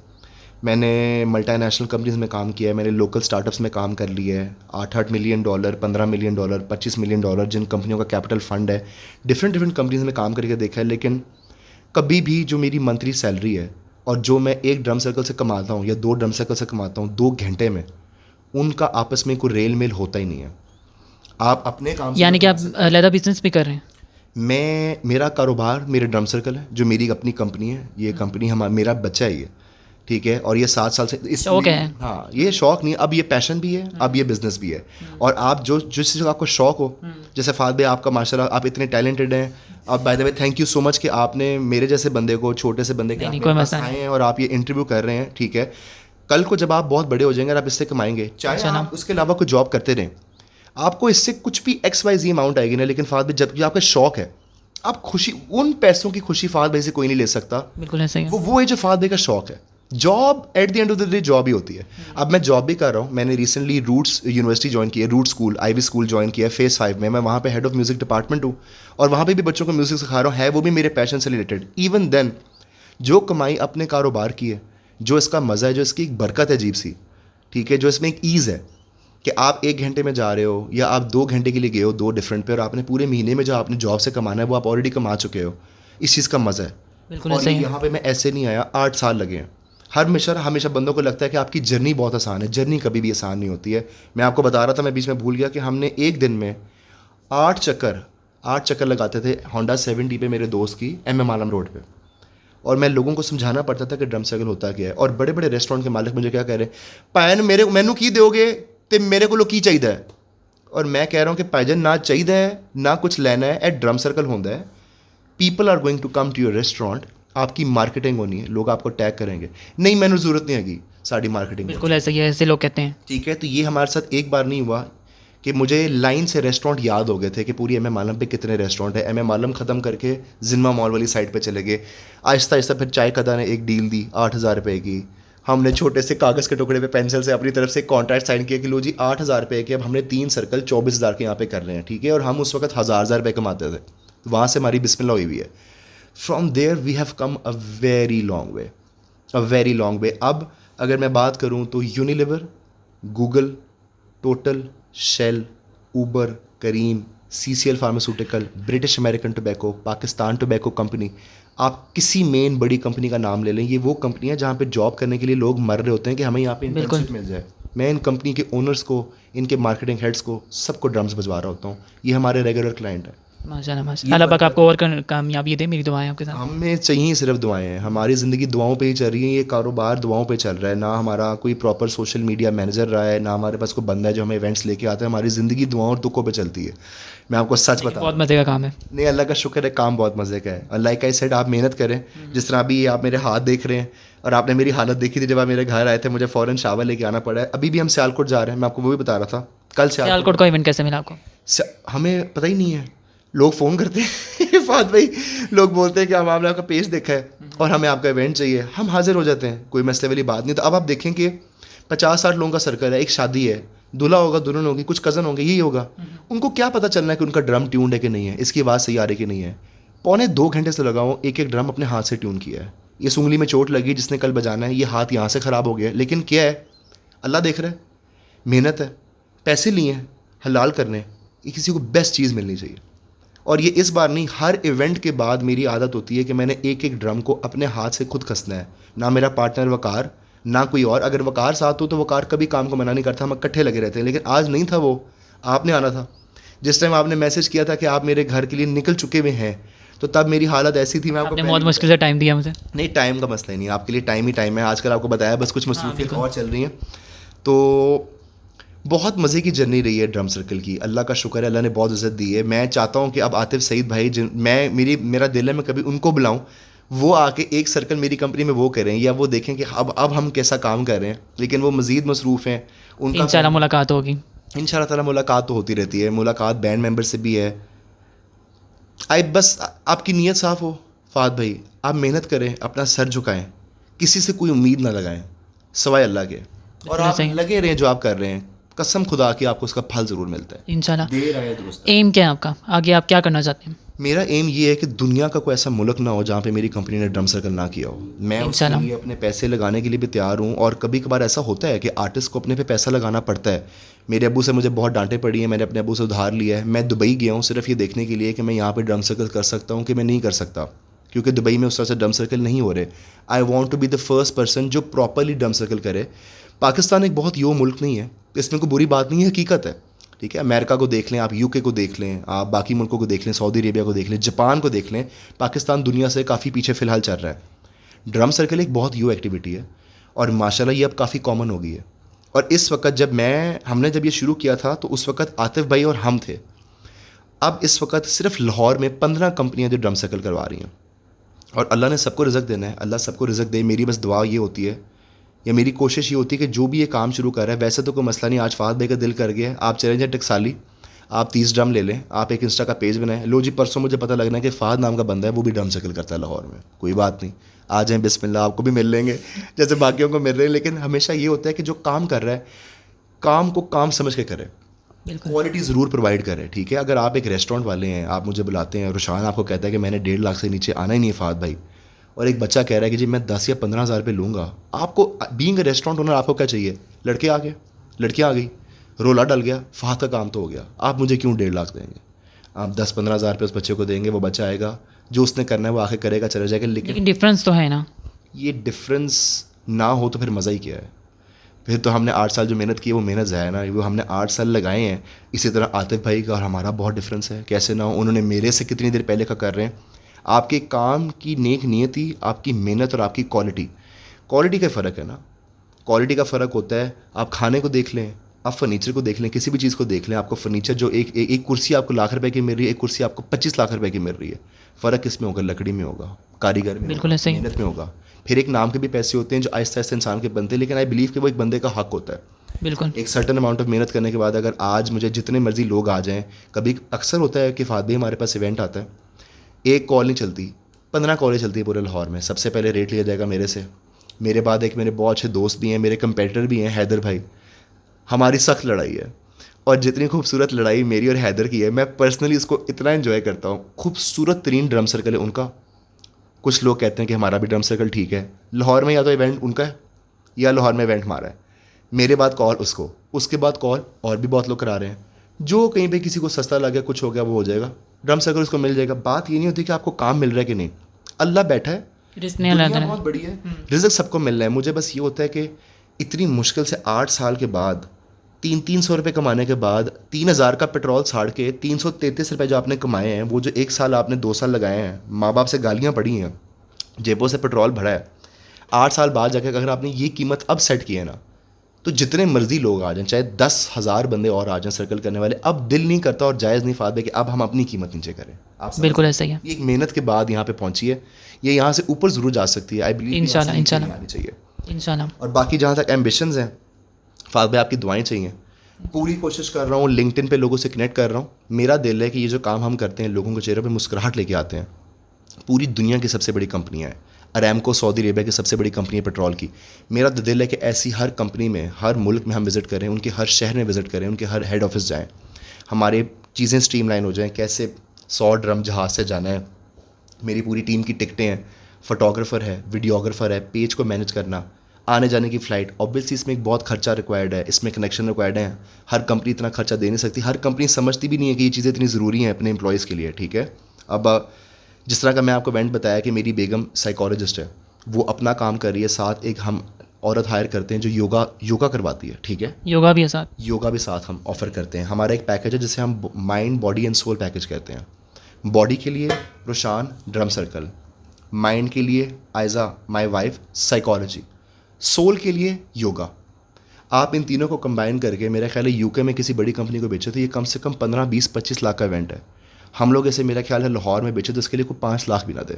मैंने मल्टीनेशनल कंपनीज़ में काम किया है, मैंने लोकल स्टार्टअप्स में काम कर लिया है। $8-8 मिलियन, $15 मिलियन, $25 मिलियन जिन कंपनियों का कैपिटल फंड है, डिफरेंट डिफरेंट कंपनीज़ में काम करके देखा है। लेकिन कभी भी जो मेरी मंथली सैलरी है और जो मैं एक ड्रम सर्कल से कमाता हूँ या 2 ड्रम सर्कल से कमाता हूँ 2 घंटे में, उनका आपस में कोई रेल मेल होता ही नहीं है। आप अपने काम से यानी कि जो आप कमा सकते हैं, अलहदा बिजनेस भी कर रहे हैं? मेरा कारोबार मेरे ड्रम सर्कल है, जो मेरी अपनी कंपनी है। ये कंपनी मेरा बच्चा है ये, ठीक है, और ये 7 साल से शौक है। हाँ, ये शौक नहीं, अब ये पैशन भी है, अब ये बिजनेस भी है। और आप जो जिस चीज़ का आपको शौक हो, जैसे फाद भाई आपका माशाल्लाह आप इतने टैलेंटेड हैं। अब by the way thank you so much कि आपने मेरे जैसे बंदे को, छोटे से बंदे के नहीं, आपके कोई पास मसला नहीं। आए हैं और आप ये इंटरव्यू कर रहे हैं, ठीक है। कल को जब आप बहुत बड़े हो जाएंगे और आप इससे कमाएंगे, चाहे अच्छा ना। आप उसके अलावा कोई जॉब करते रहें, आपको इससे कुछ भी XYZ अमाउंट आएगी ना, लेकिन फाद भाई जब आपका शौक है, आप खुशी, उन पैसों की खुशी फाद भाई से कोई नहीं ले सकता। बिल्कुल ऐसा ही है। वो है जो फाद भाई का शौक है। Job at the end of the day job ही होती है। अब मैं जॉब भी कर रहा हूँ, मैंने रिसेंटली रूट्स यूनिवर्सिटी ज्वाइन की है, Root school, Ivy school join किया है फेज़ 5 में। मैं वहाँ पे हेड ऑफ म्यूज़िक डिपार्टमेंट हूँ और वहाँ पे भी बच्चों को म्यूज़िक सिखा रहा हूँ, है वो भी मेरे पैशन से रिलेटेड। इवन देन जो कमाई अपने कारोबार की है, जो इसका मज़ा है, जो इसकी एक बरकत है अजीब सी, ठीक है, जो इसमें एक ईज़ है कि आप 1 घंटे में जा रहे हो या आप 2 घंटे के लिए गए हो 2 डिफरेंट पे, और आपने पूरे महीने में जो आपने जॉब से कमाना है वो आप ऑलरेडी कमा चुके हो। इस चीज़ का मज़ा है। बिल्कुल और ऐसा ही है। यहाँ पे मैं ऐसे नहीं आया, 8 साल लगे हैं। हमेशा बंदों को लगता है कि आपकी जर्नी बहुत आसान है, जर्नी कभी भी आसान नहीं होती है। मैं आपको बता रहा था, मैं बीच में भूल गया कि हमने एक दिन में 8 चक्कर लगाते थे होंडा 70 पे मेरे दोस्त की MM आलम रोड पे, और मैं लोगों को समझाना पड़ता था कि ड्रम सर्कल होता क्या है। और बड़े बड़े रेस्टोरेंट के मालिक मुझे क्या कह रहे हैं, भैन मैनू की दोगे तो मेरे को की चाहिए है। और मैं कह रहा हूँ कि भाईजान ना चाहिए है ना कुछ लेना है, ए ड्रम सर्कल होता है, people are going to come to your restaurant, आपकी मार्केटिंग होनी है, लोग आपको टैग करेंगे, नहीं मैंने ज़रूरत नहीं हैगी साड़ी मार्केटिंग। बिल्कुल ऐसा ही है, ऐसे लोग कहते हैं। ठीक है, तो ये हमारे साथ एक बार नहीं हुआ कि मुझे लाइन से रेस्टोरेंट याद हो गए थे कि पूरी MM आलम पे कितने रेस्टोरेंट है। MM आलम ख़त्म करके जिन्मा मॉल वाली साइड पे चले गए। आहिस्ता आहिस्ता फिर चाय कदा ने एक डील दी 8,000 रुपये की। हमने छोटे से कागज़ के टुकड़े पे पेंसिल से अपनी तरफ से कॉन्ट्रैक्ट साइन किया कि लो जी 8,000 रुपये के, अब हमने 3 सर्कल 24,000 के यहाँ पे कर रहे हैं, ठीक है। और हम उस वक्त हज़ार रुपये कमाते थे, वहाँ से हमारी बिस्मिल्लाह हुई हुई है। From there we have come a very long way, a very long way. अब अगर मैं बात करूँ तो Unilever, Google, Total, Shell, Uber, Careem, CCL pharmaceutical, British American Tobacco, Pakistan tobacco company, आप किसी मेन बड़ी कंपनी का नाम ले लें, ये वो कंपनी है जहाँ पे जॉब करने के लिए लोग मर रहे होते हैं कि हमें यहाँ पे इंटर्नशिप मिल जाए। मैं इन कंपनी के ओनर्स को, इनके मार्केटिंग हेड्स को, सबको ड्रम्स बजवा रहा होता हूँ। ये हमारे रेगुलर क्लाइंट है। माशाल्लाह माशाल्लाह, अल्लाह पाक आपको और कामयाबी दे, मेरी दुआएं आपके साथ। हमें चाहिए सिर्फ दुआएं हैं, हमारी ज़िंदगी दुआओं पे ही चल रही है, ये कारोबार दुआओं पे चल रहा है। ना हमारा कोई प्रॉपर सोशल मीडिया मैनेजर रहा है, ना हमारे पास कोई बंदा है जो हमें इवेंट्स लेके आता है। हमारी ज़िंदगी दुआओं और दुखों पे चलती है, मैं आपको सच बता रहा बहुत हूँ। मज़े का काम है। नहीं, अल्लाह का शुक्र है, काम बहुत मज़े का है। और लाइक आई सेड, आप मेहनत करें। जिस तरह अभी आप मेरे हाथ देख रहे हैं, और आपने मेरी हालत देखी थी जब आप मेरे घर आए थे, मुझे फ़ौरन शावर लेके आना पड़ा है। अभी भी हम सियालकोट जा रहे हैं, मैं आपको वो भी बता रहा था। कल सियालकोट का इवेंट कैसे मिला आपको? हमें पता ही नहीं है, लोग फ़ोन करते हैं फात भाई, लोग बोलते हैं कि हमने आपका पेज देखा है और हमें आपका इवेंट चाहिए, हम हाजिर हो जाते हैं, कोई मसले वाली बात नहीं। तो अब आप देखें कि 50-60 लोगों का सर्कल है, एक शादी है, दूल्हा होगा, दुल्हन होगी, कुछ कज़न होंगे, यही होगा। उनको क्या पता चलना है कि उनका ड्रम ट्यून्ड है कि नहीं है, इसकी आवाज़ सही आ रही कि नहीं है। 2.25 घंटे से लगा हूँ, एक एक ड्रम अपने हाथ से ट्यून किया है। ये उंगली में चोट लगी जिसने कल बजाना है, ये हाथ यहाँ से ख़राब हो गया, लेकिन क्या है, अल्लाह देख रहा है, मेहनत है, पैसे लिए हैं हलाल करने, ये किसी को बेस्ट चीज़ मिलनी चाहिए। और ये इस बार नहीं, हर इवेंट के बाद मेरी आदत होती है कि मैंने एक एक ड्रम को अपने हाथ से खुद कसना है। ना मेरा पार्टनर वकार, ना कोई और। अगर वकार साथ हो तो वकार कभी काम को मना नहीं करता, हम इकट्ठे लगे रहते हैं। लेकिन आज नहीं था वो, आपने आना था। जिस टाइम आपने मैसेज किया था कि आप मेरे घर के लिए निकल चुके हुए हैं, तो तब मेरी हालत ऐसी थी, मैं आपको आपने बहुत मुश्किल से टाइम दिया मुझे। नहीं, टाइम का मसला ही नहीं, आपके लिए टाइम ही टाइम है। आजकल आपको बताया, बस कुछ मसरूफियत और चल रही हैं। तो बहुत मज़े की जर्नी रही है ड्रम सर्कल की, अल्लाह का शुक्र है, अल्लाह ने बहुत इज़्ज़त दी है। मैं चाहता हूँ कि अब आतिफ सईद भाई, मेरा दिल है मैं कभी उनको बुलाऊँ, वो आके एक सर्कल मेरी कंपनी में वो करें, या वो देखें कि अब हम कैसा काम कर रहे हैं। लेकिन वो मज़ीद मसरूफ़ हैं, उनका इंशाल्लाह मुलाकात होगी। इंशाल्लाह ताला मुलाकात तो होती रहती है। मुलाकात बैंड मेंबर से भी है। बस आपकी नीयत साफ़ हो फ़ाद भाई, आप मेहनत करें, अपना सर झुकाएं, किसी से कोई उम्मीद ना लगाएं सिवाय अल्लाह के, और आप लगे रहें जो आप कर रहे हैं, कसम खुदा की आपको उसका फल ज़रूर मिलता है। इंशाल्लाह। देर आए दुरुस्त। एम क्या है आपका, आगे आप क्या करना चाहते हैं? मेरा एम ये है कि दुनिया का कोई ऐसा मुल्क ना हो जहाँ पे मेरी कंपनी ने ड्रम सर्कल ना किया हो। मैं उसके इंशाल्लाह। लिए अपने पैसे लगाने के लिए भी तैयार हूँ। और कभी कभार ऐसा होता है कि आर्टिस्ट को अपने पे पैसा लगाना पड़ता है। मेरे अब्बू से मुझे बहुत डांटे पड़ी हैं, मैंने अपने अब्बू से उधार लिया है। मैं दुबई गया हूँ सिर्फ ये देखने के लिए कि मैं यहाँ पर ड्रम सर्कल कर सकता हूँ कि मैं नहीं कर सकता, क्योंकि दुबई में उस तरह से ड्रम सर्कल नहीं हो रहे। I want to be the first person जो प्रॉपरली ड्रम सर्कल करे। पाकिस्तान एक बहुत यो मुल्क नहीं है, इसमें कोई बुरी बात नहीं है, हकीकत है, ठीक है। अमेरिका को देख लें आप, यूके को देख लें आप, बाकी मुल्कों को देख लें, सऊदी अरेबिया को देख लें, जापान को देख लें, पाकिस्तान दुनिया से काफ़ी पीछे फ़िलहाल चल रहा है। ड्रम सर्कल एक बहुत यू एक्टिविटी है और माशाल्लाह ये अब काफ़ी कॉमन हो गई है। और इस वक्त हमने जब ये शुरू किया था तो उस वक्त आतिफ भाई और हम थे। अब इस वक्त सिर्फ लाहौर में 15 कंपनियाँ जो ड्रम सर्कल करवा रही हैं, और अल्लाह ने सबको रिज़्क देना है, अल्लाह सबको रिज़्क दे। मेरी बस दुआ ये होती है, या मेरी कोशिश ये होती है कि जो भी ये काम शुरू कर रहा है, वैसे तो कोई मसला नहीं, आज फ़ाद भाई का दिल कर गया है, आप चले जाएँ टकसाली, आप 30 ड्रम ले लें, आप एक इंस्टा का पेज बनाएं। लो जी, परसों मुझे पता लगना है कि फ़ाद नाम का बंदा है, वो भी ड्रम सर्कल करता है लाहौर में। कोई बात नहीं, आ जाएँ, बिस्मिल्लाह, आपको भी मिल लेंगे जैसे बाकियों को मिल रहे हैं। लेकिन हमेशा ये होता है कि जो काम कर रहा है, काम को काम समझ के करे, क्वालिटी ज़रूर प्रोवाइड करें, ठीक है। अगर आप एक रेस्टोरेंट वाले हैं, आप मुझे बुलाते हैं, रुशान आपको कहता है कि मैंने 1.5 लाख से नीचे आना ही नहीं है फ़ाद भाई, और एक बच्चा कह रहा है कि जी मैं 10 या 15 हज़ार रुपये लूँगा, आपको बीइंग अ रेस्टोरेंट ओनर आपको क्या चाहिए? लड़के आ गए, लड़कियाँ आ गई, रोला डल गया, फ़ाद का काम तो हो गया, आप मुझे क्यों 1.5 लाख देंगे? आप 10-15 हज़ार रुपये उस बच्चे को देंगे, वो बच्चा आएगा, जो उसने करना है वो आके करेगा, चला जाएगा। लेकिन डिफरेंस तो है ना। ये डिफरेंस ना हो तो फिर मज़ा ही क्या है? फिर तो हमने 8 साल जो मेहनत की है वो मेहनत ज़ाया ना, वो हमने 8 साल लगाए हैं। इसी तरह आतिफ भाई का और हमारा बहुत डिफरेंस है, कैसे ना हो, उन्होंने मेरे से कितनी देर पहले का कर रहे हैं। आपके काम की नेक नियति, आपकी मेहनत और आपकी क्वालिटी का फ़र्क है ना। क्वालिटी का फ़र्क होता है, आप खाने को देख लें, आप फर्नीचर को देख लें, किसी भी चीज़ को देख लें, आपको फर्नीचर जो एक कुर्सी आपको लाख रुपए की मिल रही है, एक कुर्सी आपको 25 लाख रुपए की मिल रही है। फ़र्क किस में होगा? लकड़ी में होगा, कारीगर में बिल्कुल होगा, ऐसे ही। मेहनत में होगा। फिर एक नाम के भी पैसे होते हैं जो आहिस्ता आहिस्ता इंसान के बनते हैं, लेकिन आई बिलीव कि वो एक बंदे का हक होता है। बिल्कुल। एक सर्टन अमाउंट ऑफ मेहनत करने के बाद अगर आज मुझे जितने मर्जी लोग आ जाएं, कभी अक्सर होता है कि फ़ाद भाई हमारे पास इवेंट आता है, एक कॉल नहीं चलती, 15 कॉलें चलती है पूरे लाहौर में। सबसे पहले रेट लिया जाएगा मेरे से, मेरे बाद एक मेरे बहुत अच्छे दोस्त भी हैं, मेरे कंपेटिटर भी हैं, हैदर भाई। हमारी सख्त लड़ाई है, और जितनी खूबसूरत लड़ाई मेरी और हैदर की है, मैं पर्सनली इसको इतना एंजॉय करता हूँ। खूबसूरत तरीन ड्रम सर्कल है उनका। कुछ लोग कहते हैं कि हमारा भी ड्रम सर्कल ठीक है। लाहौर में या तो इवेंट उनका है या लाहौर में इवेंट हमारा है। मेरे बाद कॉल उसको, उसके बाद कॉल और भी बहुत लोग करा रहे हैं। जो कहीं पे किसी को सस्ता लग गया, कुछ हो गया, वो हो जाएगा, ड्रम सर्कल उसको मिल जाएगा। बात ये नहीं होती कि आपको काम मिल रहा है कि नहीं, अल्लाह बैठा है, दुनिया बहुत बड़ी है, रिज़्क सबको मिल रहा है। मुझे बस ये होता है कि इतनी मुश्किल से 8 साल के बाद ₹300 कमाने के बाद 3,000 का पेट्रोल साड़ के ₹333 जो आपने कमाए हैं, वो जो 1 साल आपने 2 साल लगाए हैं, माँ बाप से गालियाँ पड़ी हैं, जेबों से पेट्रोल भरा है, 8 साल बाद जाकर अगर आपने ये कीमत अब सेट की है ना, तो जितने मर्जी लोग आ जाएं, चाहे 10,000 बंदे और आ जाएं सर्कल करने वाले, अब दिल नहीं करता और जायज़ नहीं फायदा कि अब हम अपनी कीमत नीचे करें। आप समझ बिल्कुल रहे हैं? ऐसा ही है। ये एक मेहनत के बाद यहाँ पे पहुंची है, ये यहाँ से ऊपर ज़रूर जा सकती है। आई बिलीव इंशाल्लाह, इंशाल्लाह। आनी चाहिए। इंशाल्लाह। और बाकी जहाँ तक एम्बिशंस हैं, फाद भाई आपकी दुआएं चाहिए। पूरी कोशिश कर रहा हूँ, लिंक्डइन पे लोगों से कनेक्ट कर रहा हूँ। मेरा दिल है कि ये जो काम हम करते हैं, लोगों के चेहरे पे मुस्कुराहट लेके आते हैं। पूरी दुनिया की सबसे बड़ी कंपनियाँ हैं, अरामको सऊदी अरेबिया की सबसे बड़ी कंपनी है पेट्रोल की। मेरा तो दिल है कि ऐसी हर कंपनी में, हर मुल्क में हम विज़िट करें, उनके हर शहर में विज़िट करें, उनके हर हेड ऑफिस जाएँ, हमारे चीज़ें स्ट्रीमलाइन हो जाएँ। कैसे 100 ड्रम जहाज़ से जाना है, मेरी पूरी टीम की टिकटें हैं, फ़ोटोग्राफ़र है, वीडियोग्राफ़र है, पेज को मैनेज करना, आने जाने की फ़्लाइट। ऑब्वियसली इसमें एक बहुत खर्चा रिक्वायर्ड है, इसमें कनेक्शन रिक्वायर्ड है। हर कंपनी इतना खर्चा दे नहीं सकती, हर कंपनी समझती भी नहीं है कि ये चीज़ें इतनी ज़रूरी हैं अपने एम्प्लॉयज़ के लिए। ठीक है, अब जिस तरह का मैं आपको इवेंट बताया कि मेरी बेगम साइकोलॉजिस्ट है, वो अपना काम कर रही है, साथ एक हम औरत हायर करते हैं जो योगा करवाती है। ठीक है, योगा भी है साथ। योगा भी साथ हम ऑफ़र करते हैं। हमारा एक पैकेज है जिसे हम mind body and soul package कहते हैं। बॉडी के लिए रोशान ड्रम सर्कल, माइंड के लिए Ayza my wife psychology, soul के लिए योगा। आप इन तीनों को कंबाइन करके मेरा ख्याल है यूके में किसी बड़ी कंपनी को बेचे तो ये कम से कम 15, 20, 25 लाख का इवेंट है। हम लोग ऐसे मेरा ख्याल है लाहौर में बेचे तो इसके लिए कोई 5 लाख भी ना दे।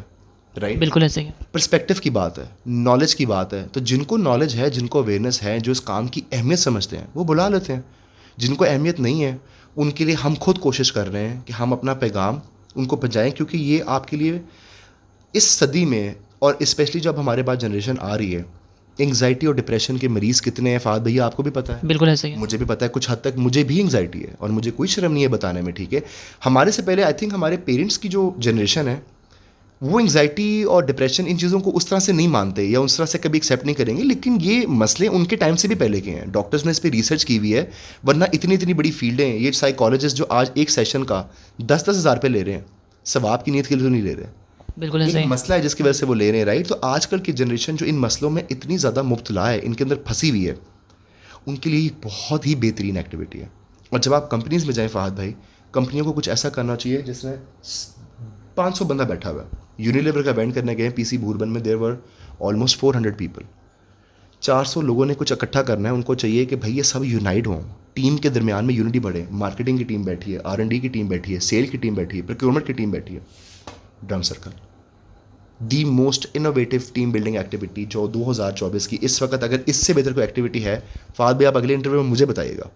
राइट, बिल्कुल ऐसे ही है। पर्सपेक्टिव की बात है, नॉलेज की बात है। तो जिनको नॉलेज है, जिनको अवेयरनेस है, जो इस काम की अहमियत समझते हैं, वो बुला लेते हैं। जिनको अहमियत नहीं है, उनके लिए हम खुद कोशिश कर रहे हैं कि हम अपना पैगाम उनको पहुँचाएँ, क्योंकि ये आपके लिए इस सदी में, और स्पेशली जब हमारे पास जनरेशन आ रही है, एंग्जाइटी और डिप्रेशन के मरीज़ कितने हैं फ़ाद भैया, आपको भी पता है, बिल्कुल ऐसे ही है। मुझे भी पता है। कुछ हद तक मुझे भी एंग्जाइटी है और मुझे कोई शर्म नहीं है बताने में। ठीक है, हमारे से पहले आई थिंक हमारे पेरेंट्स की जो जनरेशन है, वो एंग्जाइटी और डिप्रेशन इन चीज़ों को उस तरह से नहीं मानते या उस तरह से कभी एक्सेप्ट नहीं करेंगे, लेकिन ये मसले उनके टाइम से भी पहले के हैं। डॉक्टर्स ने इस पर रिसर्च की हुई है, वरना इतनी इतनी बड़ी फील्डें हैं। ये साइकोलॉजिस्ट जो आज एक सेशन का 10-10 हज़ार रुपये ले रहे हैं, सवाब की नीयत के लिए तो नहीं ले रहे। बिल्कुल ऐसे एक ही। मसला है जिसकी वजह से वो ले रहे हैं। राइट, तो आजकल की जनरेशन जो इन मसलों में इतनी ज़्यादा मुब्तला है, इनके अंदर फंसी हुई है, उनके लिए बहुत ही बेहतरीन एक्टिविटी है। और जब आप कंपनीज़ में जाएं फ़ाहद भाई, कंपनियों को कुछ ऐसा करना चाहिए जिसमें 500 बंदा बैठा हुआ है। यूनिलीवर का इवेंट करने गए पीसी बूरबन में, देयर वर ऑलमोस्ट 400 पीपल। 400 लोगों ने कुछ इकट्ठा करना है। उनको चाहिए कि भाई ये सब यूनाइट हों, टीम के दरमियान में यूनिटी बढ़े। मार्केटिंग की टीम बैठी है, R&D की टीम बैठी है, सेल की टीम बैठी है, प्रोक्योरमेंट की टीम बैठी है। Drum circle the most innovative team building activity जो 2024 की इस वक्त, अगर इससे बेहतर कोई एक्टिविटी है फ़ाद भाई, आप अगले इंटरव्यू में मुझे बताइएगा।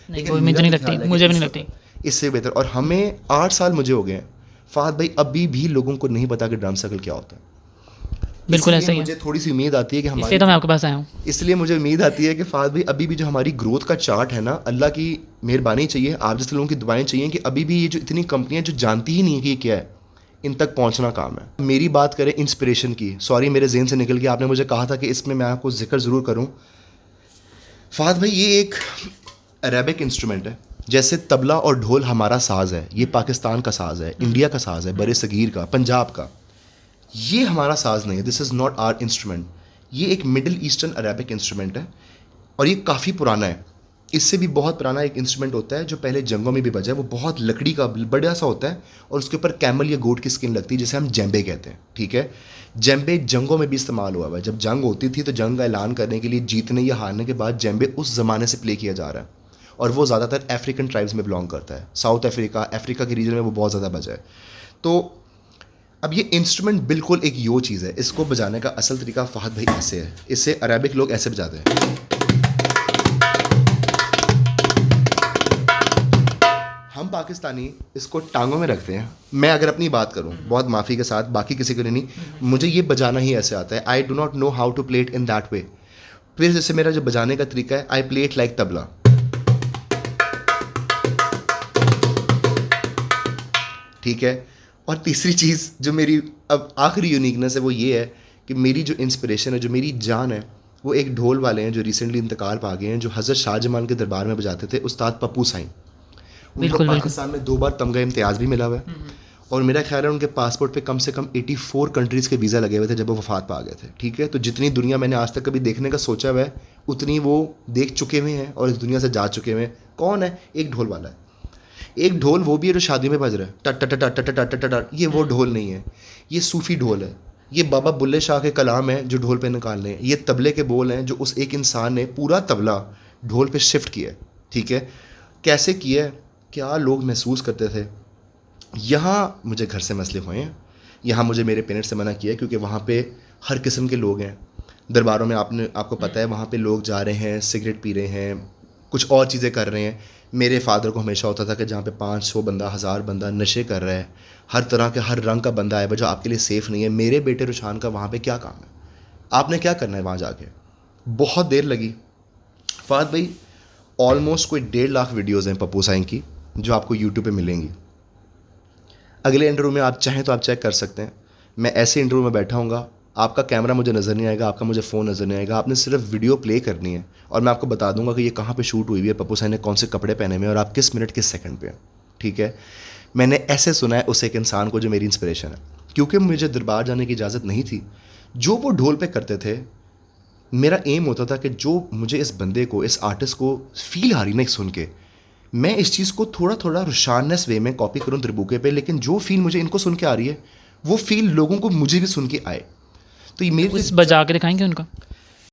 नहीं, लेकिन कोई मेरा मुझे नहीं तो लगती, ख्याल है कि मुझे भी इस नहीं वक्त लगती। इससे बेहतर। और हमें 8 साल मुझे हो गए हैं फ़ाद भाई, अभी भी लोगों को नहीं पता कि ड्रम सर्कल क्या होता है। बिल्कुल इसलिए ऐसा ही है। मुझे थोड़ी सी उम्मीद आती है कि इसलिए हमारी, तो मैं आपके पास आया हूँ। इसलिए मुझे उम्मीद आती है कि फ़ाद भाई अभी भी जो हमारी ग्रोथ का चार्ट है ना, अल्लाह की मेहरबानी चाहिए, आप जैसे लोगों की दुआएं चाहिए कि अभी भी ये जो इतनी कंपनियां जो जानती ही नहीं है कि ये क्या है, इन तक पहुंचना काम है। मेरी बात करें इंस्पिरेशन की, सॉरी मेरे जहन से निकल गया, आपने मुझे कहा था कि इसमें मैं आपको जिक्र ज़रूर करूँ। फ़ाद भाई ये एक अरेबिक इंस्ट्रूमेंट है। जैसे तबला और ढोल हमारा साज़ है, ये पाकिस्तान का साज़ है, इंडिया का साज़ है, बड़े सगीर का, पंजाब का। ये हमारा साज़ नहीं है, this is not our instrument. ये एक मिडिल ईस्टर्न अरेबिक इंस्ट्रूमेंट है और ये काफ़ी पुराना है। इससे भी बहुत पुराना एक इंस्ट्रूमेंट होता है जो पहले जंगों में भी बजा है। वो बहुत लकड़ी का बड़ा सा होता है और उसके ऊपर कैमल या गोट की स्किन लगती है, जिसे हम जेम्बे कहते हैं। ठीक है, जेम्बे जंगों में भी इस्तेमाल हुआ हुआ है। जब जंग होती थी तो जंग का ऐलान करने के लिए जीतने या हारने के बाद जेम्बे उस ज़माने से प्ले किया जा रहा है और वो ज़्यादातर अफ्रीकन ट्राइब्स में बिलोंग करता है। साउथ अफ्रीका के रीजन में वो बहुत ज़्यादा बजा है। तो अब ये इंस्ट्रूमेंट बिल्कुल एक यो चीज़ है। इसको बजाने का असल तरीका फ़हद भाई ऐसे है, इससे अरेबिक लोग ऐसे बजाते हैं। हम पाकिस्तानी इसको टांगों में रखते हैं। मैं अगर अपनी बात करूं, बहुत माफ़ी के साथ, बाकी किसी को नहीं, मुझे ये बजाना ही ऐसे आता है। I do not know how to play it in that way. फिर जैसे मेरा जो बजाने का तरीका है, I play it like tabla. ठीक है, और तीसरी चीज़ जो मेरी अब आखिरी यूनिकनेस है वो ये है कि मेरी जो इंस्पिरेशन है, जो मेरी जान है, वो एक ढोल वाले हैं जो रिसेंटली इंतकाल पा गए हैं, जो हज़रत शाहजमान के दरबार में बजाते थे, उस्ताद पप्पू साईं। उनको बिल्कुल, बिल्कुल। पाकिस्तान में 2 बार तमगा इम्तियाज़ भी मिला हुआ है और मेरा ख्याल है उनके पासपोर्ट पे कम से कम 84 कंट्रीज़ के वीज़ा लगे हुए थे जब वो वफ़ात पा गए थे। ठीक है, तो जितनी दुनिया मैंने आज तक कभी देखने का सोचा हुआ है उतनी वो देख चुके हुए हैं और इस दुनिया से जा चुके हुए हैं। कौन है? एक ढोल वाला है। एक ढोल वो भी है जो शादी में बज रहा है, टट टट टट टट टट टट टट। ये वो ढोल नहीं है, ये सूफी ढोल है। ये बाबा बुल्ले शाह के कलाम है जो ढोल पे निकाल रहे हैं। ये तबले के बोल हैं जो उस एक इंसान ने पूरा तबला ढोल पे शिफ्ट किया है। ठीक है, कैसे किया है, क्या लोग महसूस करते थे। यहाँ मुझे घर से मसले हुए हैं, यहाँ मुझे मेरे पेरेंट्स से मना किया है, क्योंकि वहाँ पे हर किस्म के लोग हैं। दरबारों में आपको पता है वहाँ पे लोग जा रहे हैं, सिगरेट पी रहे हैं, कुछ और चीज़ें कर रहे हैं। मेरे फादर को हमेशा होता था कि जहाँ पे 500 बंदा, 1000 बंदा नशे कर रहा है, हर तरह के हर रंग का बंदा है जो आपके लिए सेफ़ नहीं है। मेरे बेटे रुझान का वहाँ पे क्या काम है? आपने क्या करना है वहाँ जाके? बहुत देर लगी फ़ाद भाई। ऑलमोस्ट कोई 1.5 लाख वीडियोज़ हैं पप्पू साईं की जो आपको यूट्यूब पे मिलेंगी। अगले इंटरव्यू में आप चाहें तो आप चेक कर सकते हैं। मैं ऐसे इंटरव्यू में बैठा हूँगा, आपका कैमरा मुझे नज़र नहीं आएगा, आपका मुझे फ़ोन नज़र नहीं आएगा। आपने सिर्फ वीडियो प्ले करनी है और मैं आपको बता दूंगा कि ये कहाँ पे शूट हुई है, पप्पू साईं ने कौन से कपड़े पहने हुए हैं और आप किस मिनट किस सेकंड पे हैं। ठीक है, मैंने ऐसे सुना है उस एक इंसान को जो मेरी इंस्पिरेशन है। क्योंकि मुझे दरबार जाने की इजाज़त नहीं थी, जो वो ढोल पे करते थे, मेरा एम होता था कि जो मुझे इस बंदे को, इस आर्टिस्ट को फ़ील आ रही ना सुन के, मैं इस चीज़ को थोड़ा थोड़ा रुशाननेस वे में कॉपी करूँ दरबूके पे, लेकिन जो फ़ील मुझे इनको सुन के आ रही है वो फ़ील लोगों को मुझे भी सुन के आए। तो ये मेरे कुछ बजा के दिखाएंगे उनका?